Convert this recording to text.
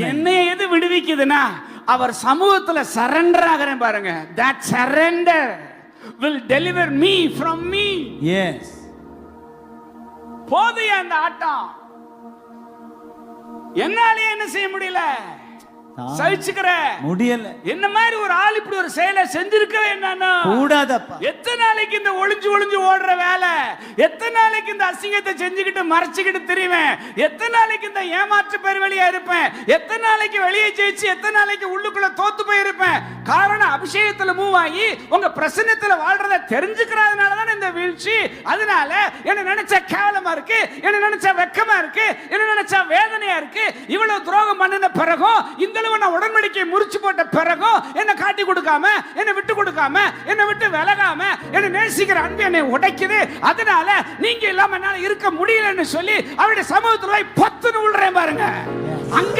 என்னை எது விடுவிக்குதுன்னா அவர் சமூகத்துல சரண்டர் ஆகிறேன் பாருங்க. that surrender will deliver me from me. yes. போதைய அந்த ஆட்டம் என்னாலே என்ன செய்ய முடியல, சகிச்சுக்கிற முடியல. என்ன மாதிரி ஒரு ஆள் இப்படி ஒரு செயலை செஞ்சிருக்கவே என்னன்னா கூடாதப்பா. எத்தனை நாளைக்கு இந்த ஒளிஞ்சு ஒளிஞ்சு ஓடுற வேலை, எத்தனை நாளைக்கு இந்த அசிங்கத்தை செஞ்சுக்கிட்டு மறைச்சுக்கிட்டு தெரியுவேன், எத்தனை நாளைக்கு இந்த ஏமாற்று பெருவெளியா இருப்பேன், எத்தனை நாளைக்கு வெளியே ஜெயிச்சு எத்தனை நாளைக்கு உள்ளுக்குள்ள தோத்து போயிருப்பேன். காரணம் அபிஷேகத்துல மூவ் ஆகி உங்க பிரசன்னத்துல வாழ்றத தெரிஞ்சுக்கிறதுனால தான் இந்த வீழ்ச்சி. அதனால என்ன நினைச்சா கேவலமா இருக்கு, என்ன நினைச்சா வெக்கமா இருக்கு, என்ன நினைச்சா வேதனையா இருக்கு. இவ்வளவு துரோகம் பண்ணின பிறகும் இந்த உடன்படிக்கை முறிச்சு போட்ட பிறகும் என்ன காட்டி கொடுக்காம, என்ன விட்டு கொடுக்காம, என்ன விட்டு விலகாம, என்ன நேசிக்கிற அன்பு என்னை உடைக்குது. அதனால நீங்க இல்லாம என்னால இருக்க முடியலன்னு சொல்லி அவருடைய சமூகத்துல போய் பத்துன்னு விழுறேன் பாருங்க. அங்க